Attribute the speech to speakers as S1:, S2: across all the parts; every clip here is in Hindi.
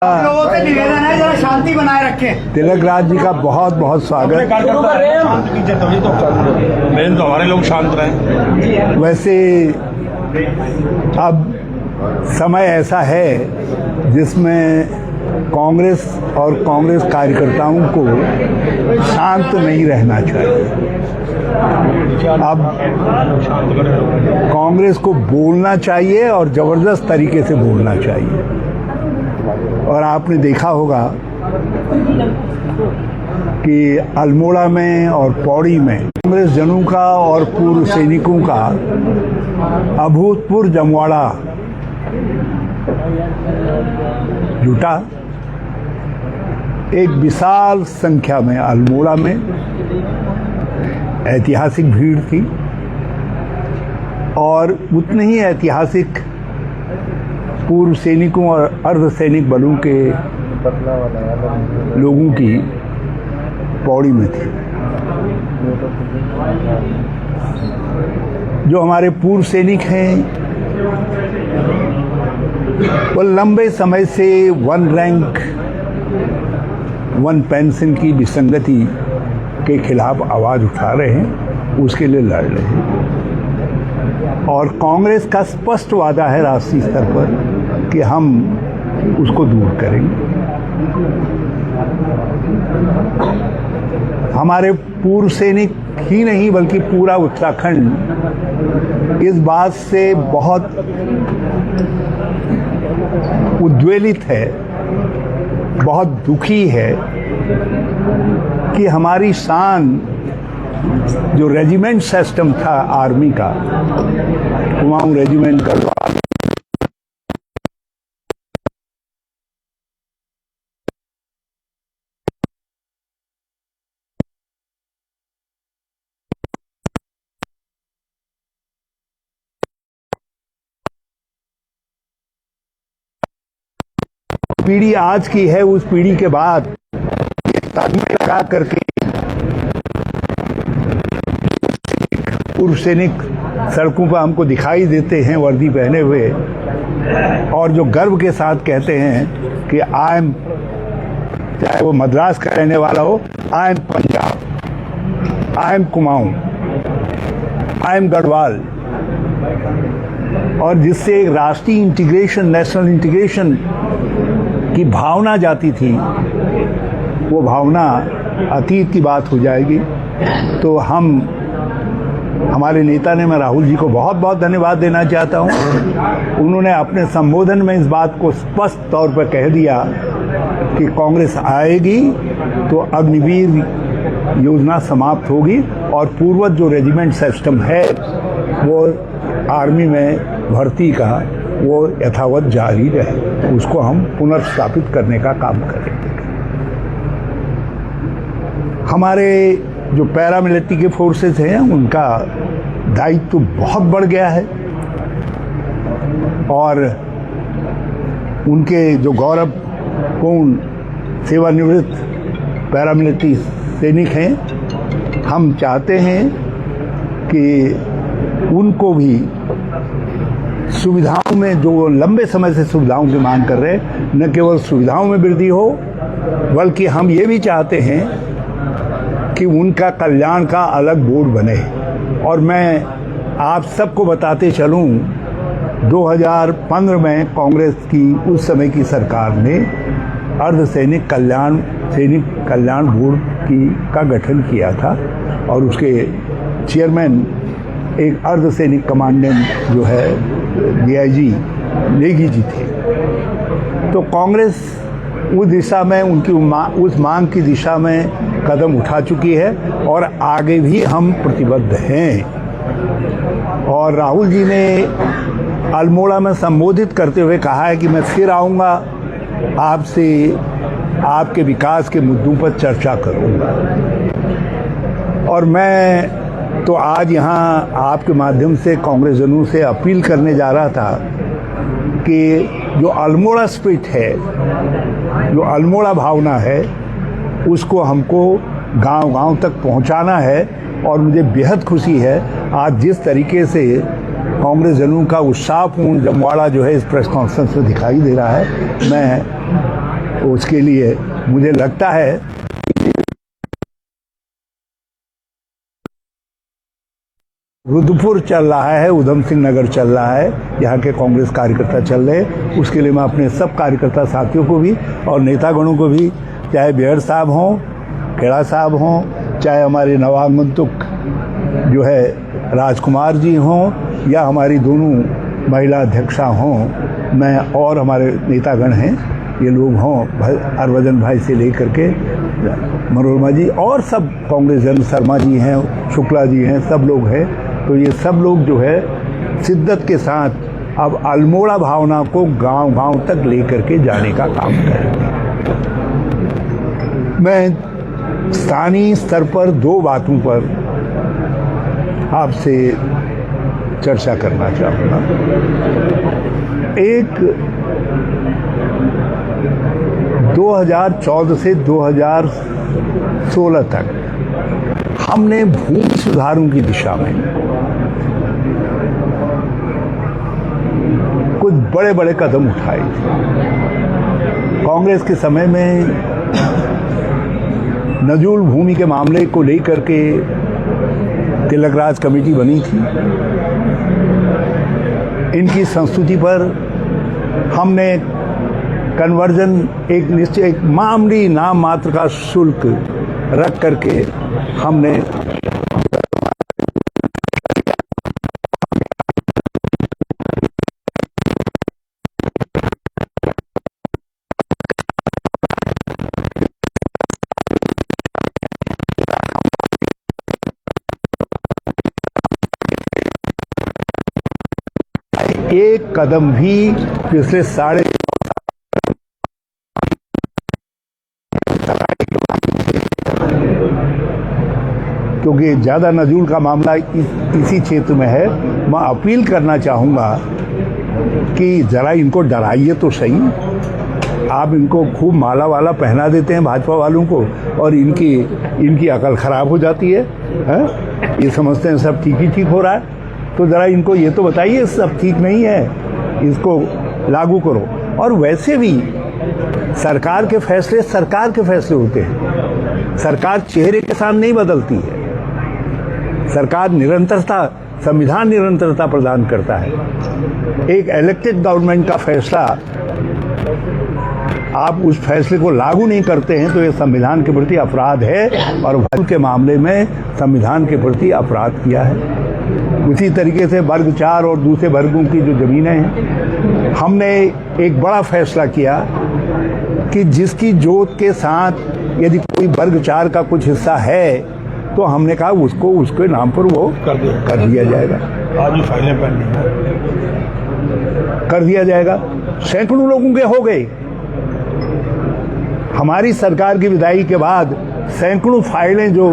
S1: लोगों से निवेदन है जरा शांति बनाए रखें।
S2: तिलक राज जी का बहुत बहुत स्वागत।
S3: मेन तो हमारे लोग शांत रहे।
S2: वैसे अब समय ऐसा है जिसमें कांग्रेस और कांग्रेस कार्यकर्ताओं को शांत नहीं रहना चाहिए। अब कांग्रेस को बोलना चाहिए और जबरदस्त तरीके से बोलना चाहिए। और आपने देखा होगा कि अल्मोड़ा में और पौड़ी में कांग्रेस जनों का और पूर्व सैनिकों का अभूतपूर्व जमवाड़ा जुटा। एक विशाल संख्या में अल्मोड़ा में ऐतिहासिक भीड़ थी और उतनी ही ऐतिहासिक पूर्व सैनिकों और अर्ध सैनिक बलों के लोगों की पौड़ी में थी। जो हमारे पूर्व सैनिक हैं वो लंबे समय से वन रैंक वन पेंशन की विसंगति के खिलाफ आवाज उठा रहे हैं, उसके लिए लड़ रहे हैं। और कांग्रेस का स्पष्ट वादा है राष्ट्रीय स्तर पर कि हम उसको दूर करेंगे। हमारे पूर्व सैनिक ही नहीं बल्कि पूरा उत्तराखंड इस बात से बहुत उद्वेलित है, बहुत दुखी है कि हमारी शान जो रेजिमेंट सिस्टम था आर्मी का, कुमाऊं रेजिमेंट गढ़वाल, पीढ़ी आज की है, उस पीढ़ी के बाद लगा करके पूर्व सैनिक सड़कों पर हमको दिखाई देते हैं वर्दी पहने हुए, और जो गर्व के साथ कहते हैं कि आई एम, चाहे वो मद्रास का रहने वाला हो, I am Punjab, I am Kumaon, I am Garhwal, और जिससे एक राष्ट्रीय इंटीग्रेशन, नेशनल इंटीग्रेशन की भावना जाती थी, वो भावना अतीत की बात हो जाएगी। तो हमारे नेता ने, मैं राहुल जी को बहुत बहुत धन्यवाद देना चाहता हूँ। उन्होंने अपने संबोधन में इस बात को स्पष्ट तौर पर कह दिया कि कांग्रेस आएगी तो अग्निवीर योजना समाप्त होगी और पूर्वज जो रेजिमेंट सिस्टम है वो आर्मी में भर्ती का वो यथावत जारी रहे, उसको हम पुनर्स्थापित करने का काम करेंगे। हमारे जो पैरामिलिट्री के फोर्सेस हैं उनका दायित्व तो बहुत बढ़ गया है और उनके जो गौरवपूर्ण सेवानिवृत्त पैरामिलिट्री सैनिक हैं, हम चाहते हैं कि उनको भी सुविधाओं में, जो लंबे समय से सुविधाओं की मांग कर रहे हैं, न केवल सुविधाओं में वृद्धि हो बल्कि हम ये भी चाहते हैं कि उनका कल्याण का अलग बोर्ड बने। और मैं आप सबको बताते चलूं, 2015 में कांग्रेस की उस समय की सरकार ने अर्ध सैनिक कल्याण बोर्ड का गठन किया था और उसके चेयरमैन एक अर्ध सैनिक कमांडेंट जो है डीआईजी नेगी जी थे। तो कांग्रेस उस दिशा में, उनकी उस मांग की दिशा में कदम उठा चुकी है और आगे भी हम प्रतिबद्ध हैं। और राहुल जी ने अल्मोड़ा में संबोधित करते हुए कहा है कि मैं फिर आऊँगा, आपसे आपके विकास के मुद्दों पर चर्चा करूँगा। और मैं तो आज यहाँ आपके माध्यम से कांग्रेस जनों से अपील करने जा रहा था कि जो अल्मोड़ा स्पिरिट है, जो अल्मोड़ा भावना है, उसको हमको गांव-गांव तक पहुंचाना है। और मुझे बेहद खुशी है आज जिस तरीके से कांग्रेस जनों का उत्साहपूर्ण जमवाड़ा जो है इस प्रेस कॉन्फ्रेंस में दिखाई दे रहा है। मैं उसके लिए मुझे लगता है रुद्रपुर चल रहा है, उधम सिंह नगर चल रहा है, यहाँ के कांग्रेस कार्यकर्ता चल रहे हैं। उसके लिए मैं अपने सब कार्यकर्ता साथियों को भी और नेतागणों को भी, चाहे बेहर साहब हों, खेड़ा साहब हों, चाहे हमारे नवागंतुक जो है राजकुमार जी हों, या हमारी दोनों महिला अध्यक्षा हों, मैं और हमारे नेतागण हैं, ये लोग हों, हरभजन भाई से लेकर के मनोरमा जी और सब कांग्रेस जन, शर्मा जी हैं, शुक्ला जी हैं, सब लोग हैं। तो ये सब लोग जो है शिद्दत के साथ अब अल्मोड़ा भावना को गांव-गांव तक लेकर के जाने का काम करेंगे। मैं स्थानीय स्तर पर दो बातों पर आपसे चर्चा करना चाहूँगा। एक, 2014 से 2016 तक हमने भूमि सुधारों की दिशा में कुछ बड़े बड़े कदम उठाए थे। कांग्रेस के समय में नजूल भूमि के मामले को लेकर के तिलकराज कमेटी बनी थी। इनकी संस्तुति पर हमने कन्वर्जन एक मामूली नाम मात्र का शुल्क रख करके हमने एक कदम भी पिछले साढ़े क्योंकि ज़्यादा नजूल का मामला इसी क्षेत्र में है, मैं अपील करना चाहूँगा कि ज़रा इनको डराइए तो सही। आप इनको खूब माला वाला पहना देते हैं भाजपा वालों को और इनकी अकल ख़राब हो जाती है, हैं? ये समझते हैं सब ठीक ही ठीक हो रहा है। तो ज़रा इनको ये तो बताइए सब ठीक नहीं है, इसको लागू करो। और वैसे भी सरकार के फैसले होते हैं। सरकार चेहरे के साथ नहीं बदलती है। सरकार निरंतरता, संविधान निरंतरता प्रदान करता है। एक इलेक्टेड गवर्नमेंट का फैसला आप उस फैसले को लागू नहीं करते हैं तो ये संविधान के प्रति अपराध है, और भूमि के मामले में संविधान के प्रति अपराध किया है। उसी तरीके से वर्ग 4 और दूसरे वर्गों की जो जमीनें हैं, हमने एक बड़ा फैसला किया कि जिसकी जोत के साथ यदि कोई वर्ग 4 का कुछ हिस्सा है तो हमने कहा उसके नाम पर वो कर दिया जाएगा।
S3: आज भी फाइलें पेंडिंग
S2: कर दिया जाएगा। सैकड़ों लोगों के हो गए। हमारी सरकार की विदाई के बाद सैकड़ों फाइलें जो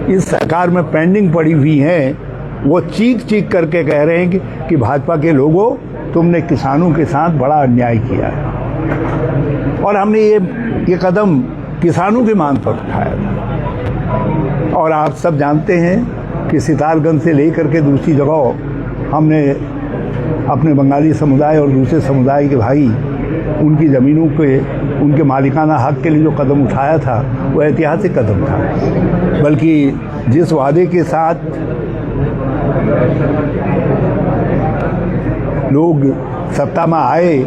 S2: इस सरकार में पेंडिंग पड़ी हुई हैं, वो चीख करके कह रहे हैं कि भाजपा के लोगों, तुमने किसानों के साथ बड़ा अन्याय किया है। और हमने ये कदम किसानों की मांग पर उठाया था। और आप सब जानते हैं कि सितारगंज से लेकर के दूसरी जगह हमने अपने बंगाली समुदाय और दूसरे समुदाय के भाई, उनकी ज़मीनों के, उनके मालिकाना हक के लिए जो कदम उठाया था वो ऐतिहासिक कदम था। बल्कि जिस वादे के साथ लोग सत्ता में आए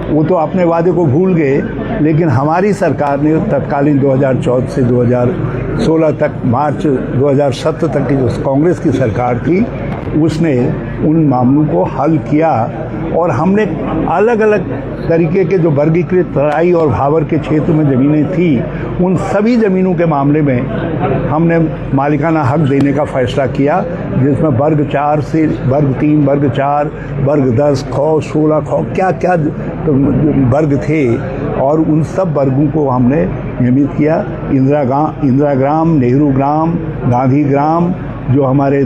S2: वो तो अपने वादे को भूल गए, लेकिन हमारी सरकार ने तत्कालीन 2014 से 2016 तक, मार्च 2017 तक की जो कांग्रेस की सरकार थी, उसने उन मामलों को हल किया। और हमने अलग अलग तरीके के जो वर्गीकृत तराई और भावर के क्षेत्र में ज़मीनें थी, उन सभी ज़मीनों के मामले में हमने मालिकाना हक देने का फैसला किया, जिसमें वर्ग 4 से वर्ग 3, वर्ग 4, वर्ग 10, खौ, 16 खौ, क्या क्या वर्ग थे, और उन सब वर्गों को हमने नियमित किया। इंदिरा ग्राम, नेहरू ग्राम, गांधी ग्राम, जो हमारे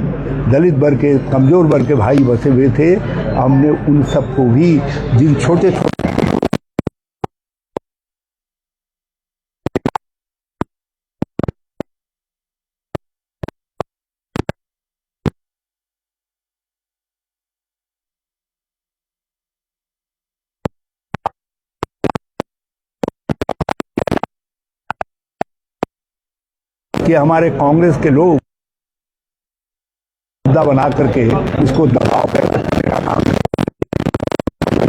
S2: दलित वर्ग के, कमज़ोर वर्ग के भाई बसे हुए थे, हमने उन सबको भी, जिन छोटे कि हमारे कांग्रेस के लोग मुद्दा बना करके इसको दबाव पैदा करने का काम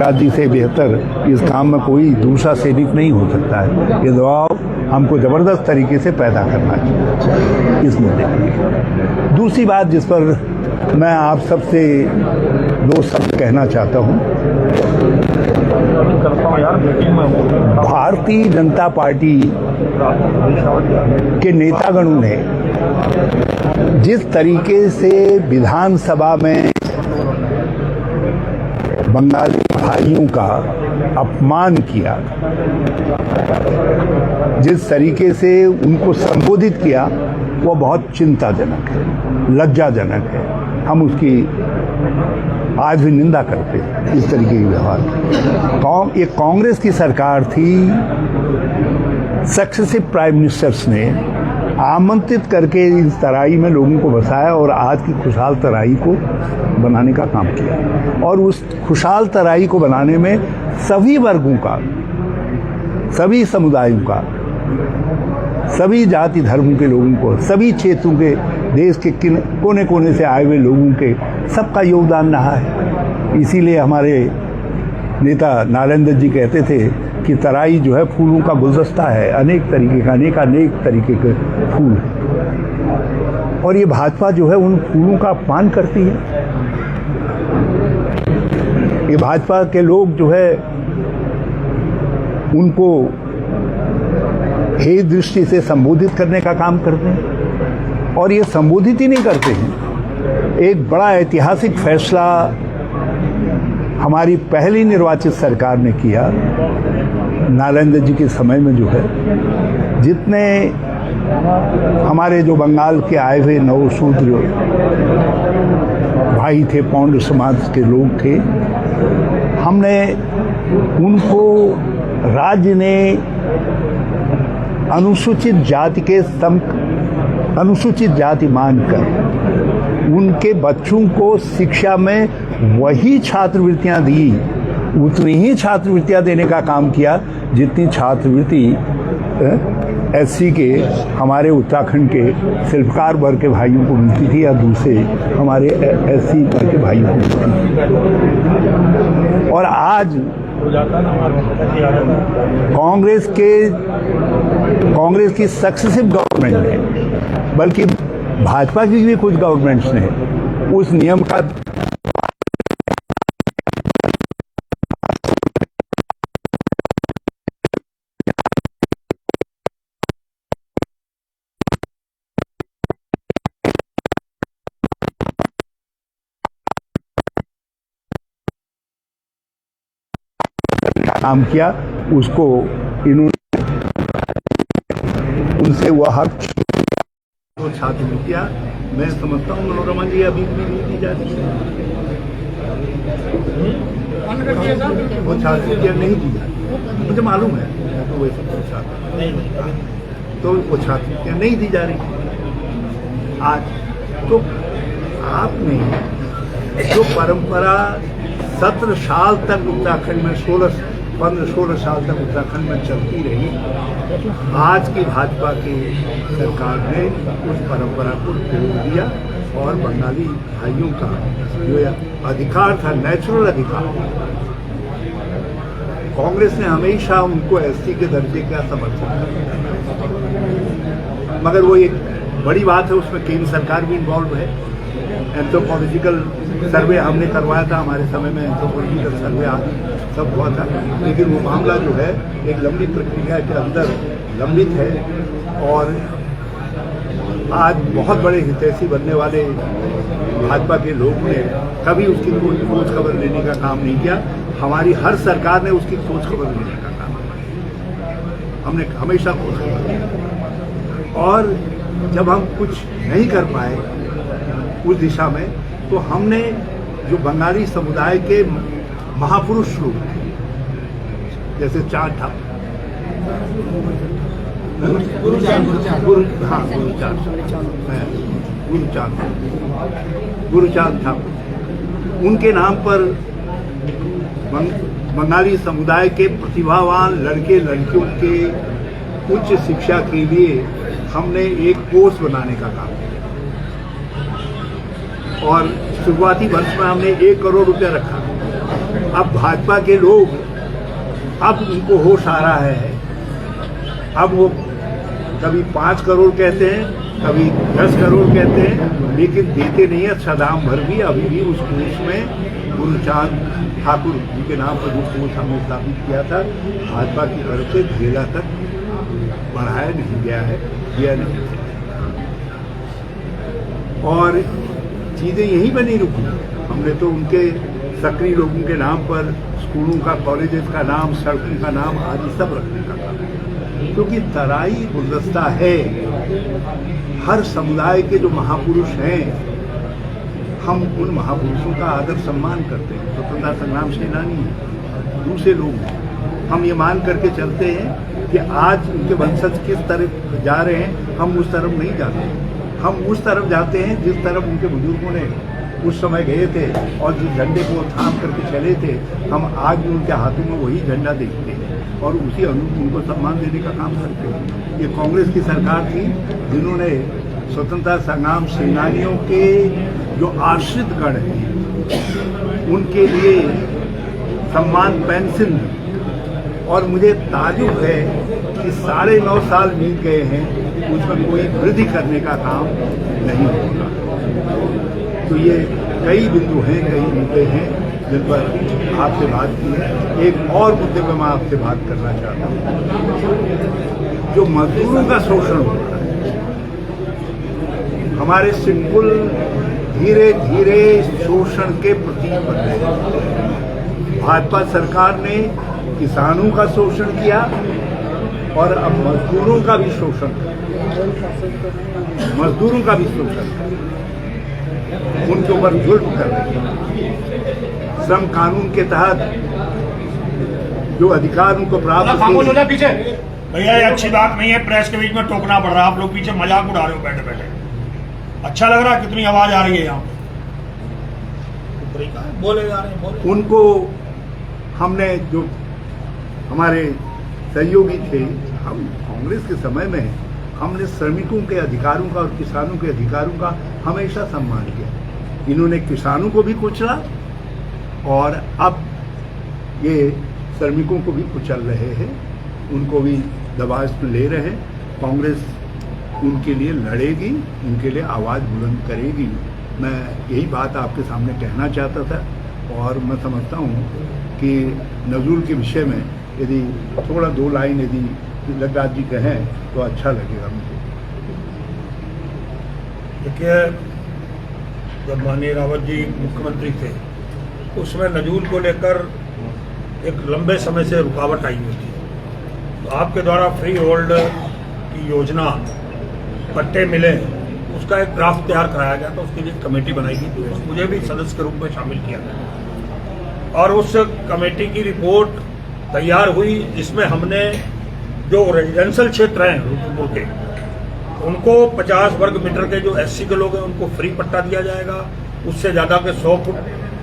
S2: राज्य से बेहतर इस काम में कोई दूसरा सैनिक नहीं हो सकता है। ये दबाव हमको जबरदस्त तरीके से पैदा करना चाहिए इस मुद्दे पर। दूसरी बात जिस पर मैं आप सबसे दो शब्द कहना चाहता हूं, भारतीय जनता पार्टी के नेतागणों ने जिस तरीके से विधानसभा में बंगाली भाइयों का अपमान किया, जिस तरीके से उनको संबोधित किया, वो बहुत चिंताजनक है, लज्जाजनक है। हम उसकी आज भी निंदा करते हैं इस तरीके के व्यवहार। एक कांग्रेस की सरकार थी, सक्सेसिव प्राइम मिनिस्टर्स ने आमंत्रित करके इस तराई में लोगों को बसाया और आज की खुशहाल तराई को बनाने का काम किया। और उस खुशहाल तराई को बनाने में सभी वर्गों का, सभी समुदायों का, सभी जाति धर्म के लोगों को, सभी क्षेत्रों के, देश के कोने कोने से आए हुए लोगों के सबका योगदान रहा है। इसीलिए हमारे नेता नारायण दत्त जी कहते थे कि तराई जो है फूलों का गुलदस्ता है, अनेक तरीके का, अनेक तरीके के फूल हैं। और ये भाजपा जो है उन फूलों का अपमान करती है। ये भाजपा के लोग जो है उनको हे दृष्टि से संबोधित करने का काम करते हैं। और ये संबोधित ही नहीं करते हैं। एक बड़ा ऐतिहासिक फैसला हमारी पहली निर्वाचित सरकार ने किया नारायण दत्त जी के समय में, जो है जितने हमारे जो बंगाल के आए हुए नवशूद्र भाई थे, पौंड समाज के लोग थे, हमने उनको राज्य ने अनुसूचित जाति मानकर उनके बच्चों को शिक्षा में वही छात्रवृत्तियां दी, उतनी ही छात्रवृत्तियां देने का काम किया जितनी छात्रवृत्ति एससी के, हमारे उत्तराखंड के शिल्पकार वर्ग के भाइयों को मिलती थी या दूसरे हमारे एससी वर्ग के भाइयों को मिलती थी। और आज कांग्रेस की सक्सेसिव गवर्नमेंट ने, बल्कि भाजपा की भी कुछ गवर्नमेंट्स ने उस नियम का काम किया, उसको इन्होंने उनसे वह हक जो छात्रवृत्तियां, मैं समझता हूँ मनोरमा जी अभी भी नहीं दी जा रही, वो छात्रवृत्तियां नहीं दी जा रही, मुझे मालूम है, तो वैसे तो वो छात्रवृत्तियां नहीं दी जा रही आज। तो आपने जो परंपरा 17 साल तक उत्तराखंड में 15-16 साल तक उत्तराखंड में चलती रही, आज की भाजपा की सरकार ने उस परंपरा को तोड़ दिया और बंगाली भाइयों का जो अधिकार था, नेचुरल अधिकार, कांग्रेस ने हमेशा उनको एससी के दर्जे का समर्थन किया। मगर वो एक बड़ी बात है, उसमें केंद्र सरकार भी इन्वॉल्व है। एंथ्रोपोलॉजिकल सर्वे हमने करवाया था, हमारे समय में एंथ्रोपोलॉजिकल सर्वे सब हुआ था, लेकिन वो मामला जो है एक लंबी प्रक्रिया के अंदर लंबित है। और आज बहुत बड़े हितैषी बनने वाले भाजपा के लोगों ने कभी उसकी कोई खोज खबर लेने का काम नहीं किया। हमारी हर सरकार ने उसकी खोज खबर लेने का काम किया, हमने हमेशा खोज खबर ली। और जब हम कुछ नहीं कर पाए उस दिशा में, तो हमने जो बंगाली समुदाय के महापुरुष लोग जैसे चार ठाकुर, गुरुचांद ठाकुर, उनके नाम पर बंगाली समुदाय के प्रतिभावान लड़के लड़कियों के उच्च शिक्षा के लिए हमने एक कोर्स बनाने का काम किया और शुरुआती वर्ष में हमने 1 करोड़ रुपया रखा। अब भाजपा के लोग, अब उनको होश आ रहा है, अब वो कभी 5 करोड़ कहते हैं, कभी 10 करोड़ कहते हैं, लेकिन देते नहीं है। सदाम भर भी अभी भी उस कोर्स में गुरुचांद ठाकुर जी के नाम पर जो कोर्स हमने स्थापित किया था, भाजपा की तरफ से जिला तक बढ़ाया नहीं गया है, दिया नहीं। और चीज़ें यहीं पर नहीं रुकी। हमने तो उनके सक्रिय लोगों के नाम पर स्कूलों का, कॉलेजेस का नाम, सड़कों का नाम आदि सब रखने का काम, क्योंकि तराई गुलदस्ता है। हर समुदाय के जो महापुरुष हैं, हम उन महापुरुषों का आदर सम्मान करते हैं। स्वतंत्रता संग्राम सेनानी हैं, दूसरे लोग हैं। हम ये मान करके चलते हैं कि आज उनके वंशज किस तरफ जा रहे हैं, हम उस तरफ नहीं जाते। हम उस तरफ जाते हैं जिस तरफ उनके बुजुर्गों ने उस समय गए थे और जिस झंडे को थाम करके चले थे, हम आज भी उनके हाथों में वही झंडा देखते हैं और उसी अनुरूप उनको सम्मान देने का काम करते हैं। ये कांग्रेस की सरकार थी जिन्होंने स्वतंत्रता संग्राम सेनानियों के जो आश्रित गण हैं उनके लिए सम्मान पेंशन, और मुझे ताजुब है कि 9.5 साल बीत गए हैं, उसमें कोई वृद्धि करने का काम नहीं होगा। तो ये कई बिंदु हैं, कई मुद्दे हैं जिन पर आपसे बात की है। एक और मुद्दे पर मैं आपसे बात करना चाहता हूँ, जो मजदूरों का शोषण हो रहा है। हमारे सिंबल धीरे धीरे शोषण के प्रतीक बन रहे हैं। भाजपा सरकार ने किसानों का शोषण किया और अब मजदूरों का भी शोषण कर, मजदूरों का भी शोषण कर, उनके ऊपर जुल्म कर रहे हैं। श्रम कानून के तहत जो अधिकार उनको प्राप्त
S3: हो पीछे भैया, ये अच्छी बात नहीं है, प्रेस के बीच में टोकना पड़ रहा है। आप लोग पीछे मजाक उड़ा रहे हो बैठे बैठे। अच्छा लग रहा है कितनी आवाज आ रही है यहाँ पे, बोले जा रहे हैं, बोले।
S2: उनको हमने, जो हमारे सहयोगी थे, हम कांग्रेस के समय में हमने श्रमिकों के अधिकारों का और किसानों के अधिकारों का हमेशा सम्मान किया। इन्होंने किसानों को भी कुचला और अब ये श्रमिकों को भी कुचल रहे हैं, उनको भी दबाव में ले रहे हैं। कांग्रेस उनके लिए लड़ेगी, उनके लिए आवाज़ बुलंद करेगी। मैं यही बात आपके सामने कहना चाहता था और मैं समझता हूँ कि नजूल के विषय में यदि थोड़ा 2 लाइन यदि लग्गाज जी कहें तो अच्छा लगेगा मुझे।
S3: देखिए, जब माननीय रावत जी मुख्यमंत्री थे उसमें नजूल को लेकर एक लंबे समय से रुकावट आई हुई थी। तो आपके द्वारा फ्री होल्ड की योजना, पट्टे मिले, उसका एक ड्राफ्ट तैयार कराया गया था। उसके लिए कमेटी बनाई गई थी, मुझे भी सदस्य के रूप में शामिल किया गया और उस कमेटी की रिपोर्ट तैयार हुई जिसमें हमने जो रेजिडेंशियल क्षेत्र हैं रुद्रपुर के, उनको 50 वर्ग मीटर के जो एससी के लोग हैं उनको फ्री पट्टा दिया जाएगा। उससे ज्यादा के 100 फुट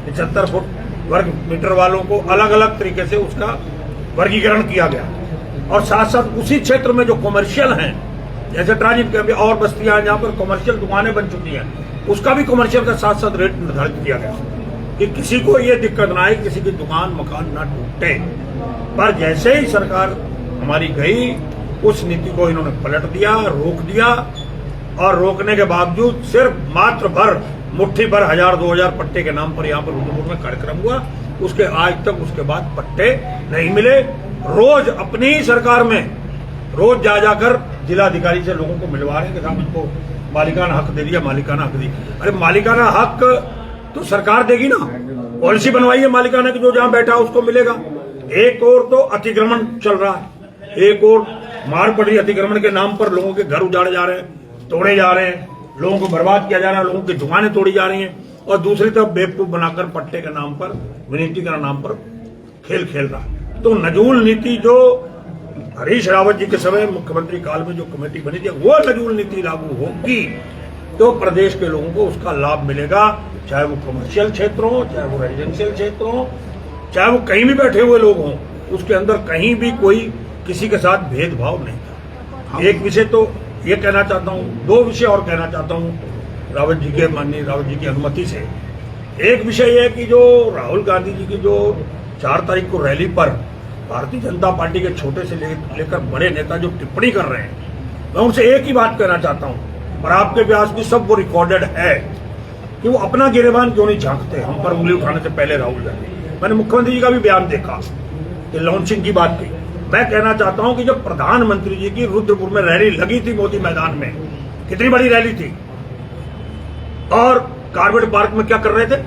S3: 75 फुट वर्ग मीटर वालों को अलग अलग तरीके से उसका वर्गीकरण किया गया। और साथ साथ उसी क्षेत्र में जो कमर्शियल हैं, जैसे ट्रांजिट के और बस्तियां जहाँ पर कमर्शियल दुकानें बन चुकी हैं, उसका भी कमर्शियल का साथ साथ रेट निर्धारित किया गया कि किसी को ये दिक्कत ना आए, किसी की दुकान मकान ना टूटे। पर जैसे ही सरकार हमारी गई, उस नीति को इन्होंने पलट दिया, रोक दिया और रोकने के बावजूद सिर्फ मात्र भर मुट्ठी भर 1000-2000 पट्टे के नाम पर यहाँ पर रुद्रपुर में कार्यक्रम हुआ। उसके आज तक उसके बाद पट्टे नहीं मिले। रोज अपनी ही सरकार में रोज जा जाकर जिलाधिकारी से लोगों को मिलवा रहे हैं कि साहब इनको मालिकाना हक दे दिया, मालिकाना हक दी। अरे मालिकाना हक तो सरकार देगी ना, पॉलिसी बनवाई है मालिकाना की, जो जहां बैठा उसको मिलेगा। एक और तो अतिक्रमण चल रहा है, एक और मार पड़ रही अतिक्रमण के नाम पर, लोगों के घर उजाड़े जा रहे हैं, तोड़े जा रहे हैं, लोगों को बर्बाद किया जा रहा है, लोगों की दुकानें तोड़ी जा रही हैं, और दूसरी तरफ बेवकूफ बनाकर पट्टे के नाम पर, विनिमयीकरण नाम पर खेल खेल रहा है। तो नजूल नीति जो हरीश रावत जी के समय मुख्यमंत्री काल में जो कमेटी बनी थी, वो नजूल नीति लागू होगी तो प्रदेश के लोगों को उसका लाभ मिलेगा, चाहे वो कमर्शियल क्षेत्र हो, चाहे वो रेजिडेंशियल क्षेत्र हो, चाहे वो कहीं भी बैठे हुए लोग हों, उसके अंदर कहीं भी कोई किसी के साथ भेदभाव नहीं था। एक विषय तो ये कहना चाहता हूँ, दो विषय और कहना चाहता हूँ रावत जी के, माननीय रावत जी की अनुमति से। एक विषय ये है कि जो राहुल गांधी जी की जो 4 तारीख को रैली पर भारतीय जनता पार्टी के छोटे से लेकर बड़े नेता जो टिप्पणी कर रहे हैं, मैं उनसे एक ही बात कहना चाहता हूँ, और आपके व्यास भी सब वो रिकॉर्डेड है कि वो अपना गिरेबान क्यों नहीं झांकते हम पर उंगली उठाने से पहले। राहुल गांधी, मैंने मुख्यमंत्री जी का भी बयान देखा कि लॉन्चिंग की बात की। मैं कहना चाहता हूं कि जब प्रधानमंत्री जी की रुद्रपुर में रैली लगी थी मोदी मैदान में, कितनी बड़ी रैली थी, और कार्बेट पार्क में क्या कर रहे थे?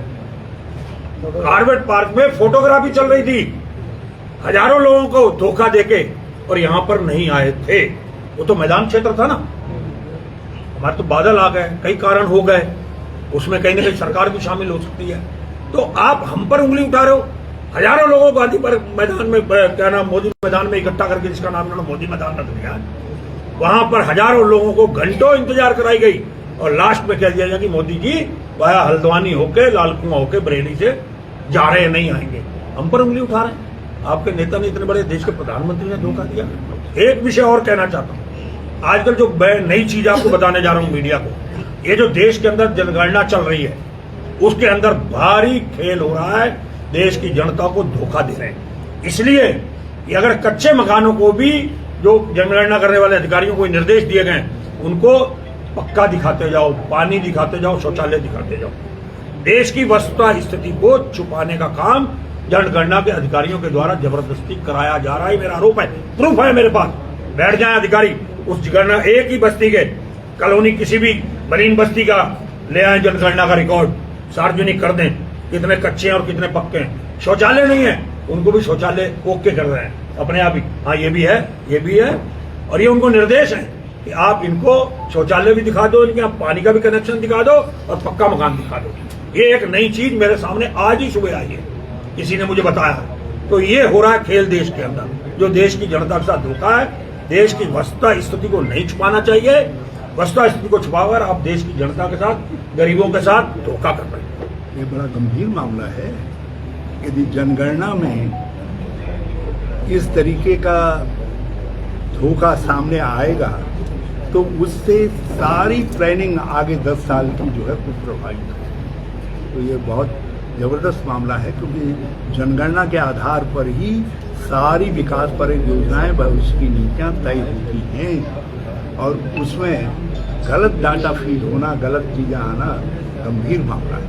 S3: कार्बेट पार्क में फोटोग्राफी चल रही थी, हजारों लोगों को धोखा देके, और यहां पर नहीं आए थे। वो तो मैदान क्षेत्र था ना। हमारे तो बादल आ गए, कई कारण हो गए, उसमें कहीं ना कहीं सरकार भी शामिल हो सकती है। तो आप हम पर उंगली उठा रहे हो। हजारों लोगों को गांधी पर मैदान में, क्या नाम, मोदी मैदान में इकट्ठा करके, जिसका नाम इन्होंने मोदी मैदान रख दिया, वहां पर हजारों लोगों को घंटों इंतजार कराई गई, और लास्ट में कह दिया गया कि मोदी जी वह हल्द्वानी होके, लाल कुआं होके, बरेली से जा रहे, नहीं आएंगे। हम पर उंगली उठा रहे हैं। आपके नेता ने, इतने बड़े देश के प्रधानमंत्री ने धोखा दिया। एक विषय और कहना चाहता हूं, आजकल जो नई चीज आपको बताने जा रहा हूं मीडिया को, ये जो देश के अंदर जनगणना चल रही है, उसके अंदर भारी खेल हो रहा है, देश की जनता को धोखा दे रहे हैं। इसलिए कि अगर कच्चे मकानों को भी जो जनगणना करने वाले अधिकारियों को निर्देश दिए गए, उनको पक्का दिखाते जाओ, पानी दिखाते जाओ, शौचालय दिखाते जाओ। देश की वस्तुतः स्थिति को छुपाने का काम जनगणना के अधिकारियों के द्वारा जबरदस्ती कराया जा रहा है। मेरा आरोप है, प्रूफ है मेरे पास। बैठ जाए अधिकारी, उस जनगणना एक ही बस्ती के, कॉलोनी किसी भी मरीन बस्ती का ले आए, जनगणना का रिकॉर्ड सार्वजनिक कर दें, कितने कच्चे हैं और कितने पक्के हैं। शौचालय नहीं है, उनको भी शौचालय ओके कर रहे हैं अपने आप ही। हाँ, ये भी है, ये भी है, और ये उनको निर्देश है कि आप इनको शौचालय भी दिखा दो, इनके पानी का भी कनेक्शन दिखा दो, और पक्का मकान दिखा दो। ये एक नई चीज मेरे सामने आज ही सुबह आई है, किसी ने मुझे बताया। तो ये हो रहा है खेल देश के अंदर, जो देश की जनता के साथ धोखा है। देश की वस्तुतः स्थिति को नहीं छुपाना चाहिए। वस्तुतः स्थिति को छुपाकर आप देश की जनता के साथ, गरीबों के साथ धोखा कर रहे हैं।
S2: ये बड़ा गंभीर मामला है। यदि जनगणना में इस तरीके का धोखा सामने आएगा, तो उससे सारी प्लानिंग आगे 10 साल की जो है वो प्रभावित होगी। तो ये बहुत जबरदस्त मामला है, क्योंकि जनगणना के आधार पर ही सारी विकास पर योजनाएं, भविष्य की नीतियां तय होती हैं, और उसमें गलत डाटा फीड होना, गलत चीजें आना गंभीर मामला है।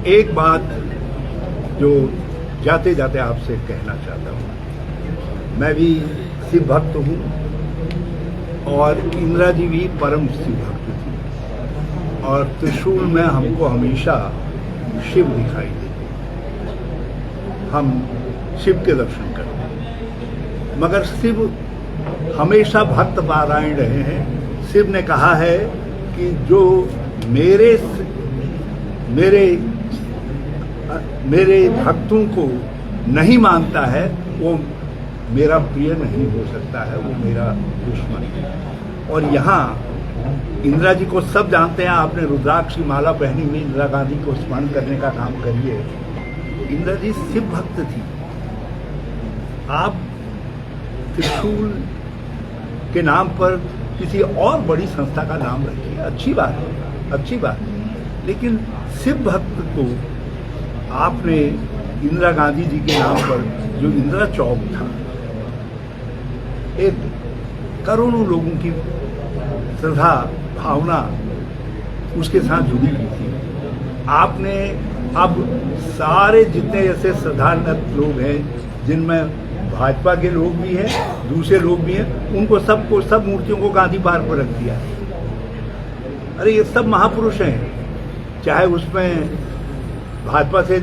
S2: एक बात जो जाते जाते आपसे कहना चाहता हूँ, मैं भी शिव भक्त हूँ, और इंदिरा जी भी परम शिव भक्त थी, और त्रिशूल में हमको हमेशा शिव दिखाई देते, हम शिव के दर्शन करते हैं। मगर शिव हमेशा भक्त पारायण रहे हैं। शिव ने कहा है कि जो मेरे भक्तों को नहीं मानता है, वो मेरा प्रिय नहीं हो सकता है, वो मेरा दुश्मन है। और यहाँ इंदिरा जी को सब जानते हैं। आपने रुद्राक्ष की माला पहनी हुई इंदिरा गांधी को स्मरण करने का काम करिए। इंदिरा जी शिव भक्त थी। आप त्रिशूल के नाम पर किसी और बड़ी संस्था का नाम रखिए, अच्छी बात है, अच्छी बात है। लेकिन शिव भक्त को आपने इंदिरा गांधी जी के नाम पर, जो इंदिरा चौक था, एक करोड़ों लोगों की श्रद्धा भावना उसके साथ जुड़ी हुई थी। आपने अब सारे जितने ऐसे श्रद्धानत लोग हैं, जिनमें भाजपा के लोग भी हैं, दूसरे लोग भी हैं, उनको सबको, सब मूर्तियों को गांधी पार्क पर रख दिया। अरे ये सब महापुरुष हैं, चाहे उसमें भाजपा से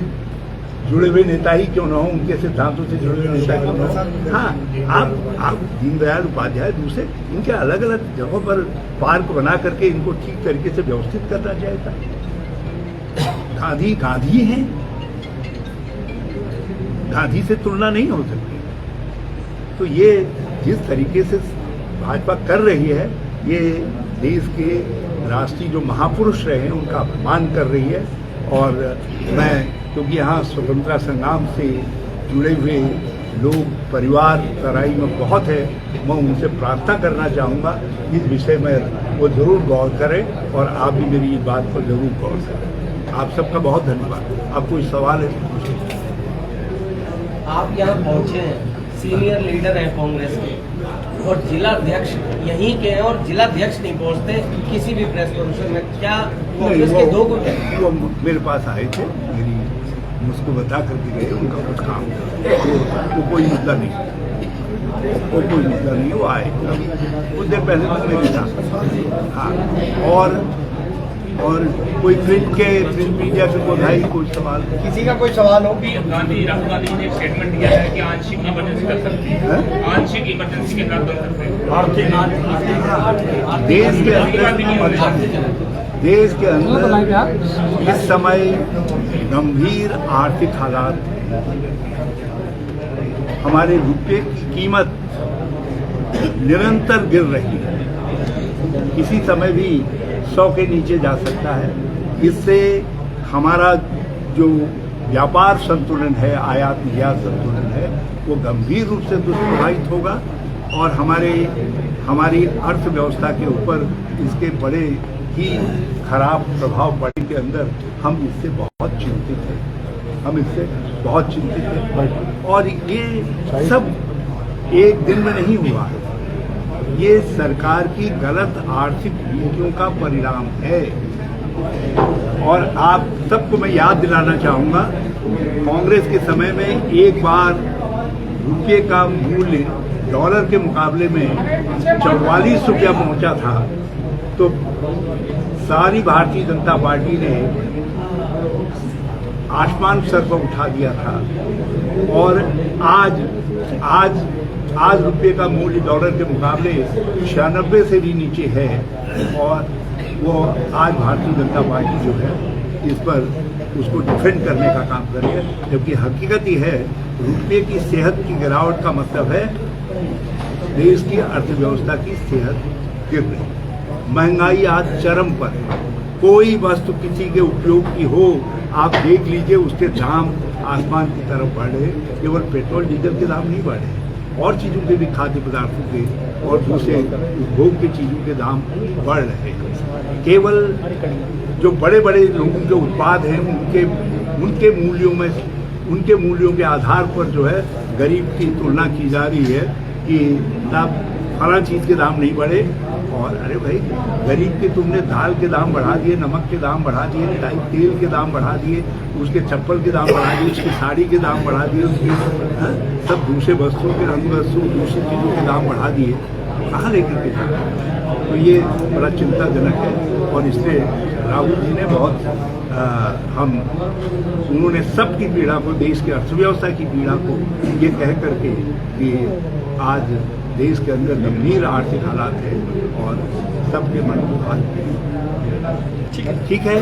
S2: जुड़े हुए नेता ही क्यों न हो, उनके सिद्धांतों से जुड़े हुए नेता क्यों न हो। हाँ, आप दीनदयाल उपाध्याय, दूसरे इनके अलग अलग जगहों पर पार्क बना करके इनको ठीक तरीके से व्यवस्थित करना चाहिए था। गांधी गांधी हैं, गांधी से तुलना नहीं हो सकती। तो ये जिस तरीके से भाजपा कर रही है, ये देश के राष्ट्रीय जो महापुरुष रहे हैं उनका अपमान कर रही है। और मैं, क्योंकि यहाँ स्वतंत्रता संग्राम से जुड़े हुए लोग परिवार तराई में बहुत है, मैं उनसे प्रार्थना करना चाहूँगा इस विषय में वो ज़रूर गौर करें और आप भी मेरी इस बात पर ज़रूर गौर करें। आप सबका बहुत धन्यवाद। आप कोई सवाल है?
S4: आप यहाँ पहुँचे हैं, सीनियर लीडर हैं कांग्रेस के, और जिला अध्यक्ष यहीं के हैं और जिला अध्यक्ष नहीं पहुँचते किसी भी प्रेस कॉन्फ्रेंस में, क्या कांग्रेस के दो गुट हैं?
S2: वो मेरे पास आए थे, मुझको बता करके गए उनका कुछ काम था, वो कोई मुद्दा नहीं, वो कोई मुद्दा नहीं, वो आए कुछ देर पहले तो मेरे साथ। हाँ, और कोई प्रिंट मीडिया के बधाई कोई सवाल,
S1: किसी का कोई सवाल हो?
S5: राहुल गांधी ने एक स्टेटमेंट दिया है कि आंशिक इमरजेंसी कर सकते हैं, आंशिक इमरजेंसी के तहत कर सकते हैं।
S2: देश के अंदर इस समय गंभीर आर्थिक हालात, हमारे रुपये की कीमत निरंतर गिर रही है, किसी समय भी 100 के नीचे जा सकता है। इससे हमारा जो व्यापार संतुलन है, आयात निर्यात संतुलन है, वो गंभीर रूप से दुष्प्रभावित होगा और हमारी अर्थव्यवस्था के ऊपर इसके बड़े ही खराब प्रभाव पड़ने के अंदर हम इससे बहुत चिंतित हैं, और ये सब एक दिन में नहीं हुआ है, ये सरकार की गलत आर्थिक नीतियों का परिणाम है। और आप सबको मैं याद दिलाना चाहूँगा, कांग्रेस के समय में एक बार रुपये का मूल्य डॉलर के मुकाबले में 44 रुपया पहुँचा था, तो सारी भारतीय जनता पार्टी ने आसमान सर पर उठा दिया था। और आज रुपये का मूल्य डॉलर के मुकाबले 96 से भी नीचे है, और वो आज भारतीय जनता पार्टी जो है इस पर उसको डिफेंड करने का काम कर रही है, जबकि हकीकत ही है रुपये की सेहत की गिरावट का मतलब है देश की अर्थव्यवस्था की सेहत गिर रही। महंगाई आज चरम पर है, कोई वस्तु किसी के उपयोग की हो, आप देख लीजिए उसके दाम आसमान की तरफ बढ़ रहे। केवल पेट्रोल डीजल के दाम नहीं बढ़े, और चीज़ों के भी, खाद्य पदार्थों के और दूसरे उपभोग की चीज़ों के दाम बढ़ रहे हैं। केवल जो बड़े बड़े लोगों के उत्पाद हैं उनके मूल्यों के आधार पर जो है गरीब की तुलना की जा रही है कि तब फला चीज़ के दाम नहीं बढ़े। और अरे भाई, गरीब के तुमने दाल के दाम बढ़ा दिए, नमक के दाम बढ़ा दिए, तेल के दाम बढ़ा दिए, उसके चप्पल के दाम बढ़ा दिए, उसकी साड़ी के दाम बढ़ा दिए, उसकी सब दूसरे वस्तुओं के रंग वस्तु दूसरी चीज़ों के दाम बढ़ा दिए, कहाँ लेकर के जाए? तो ये बड़ा चिंताजनक है। और इसलिए राहुल जी ने उन्होंने सबकी पीड़ा को, देश की अर्थव्यवस्था की पीड़ा को ये कह करके कि आज देश के अंदर गंभीर आर्थिक हालात है और सबके मन को बात ठीक है।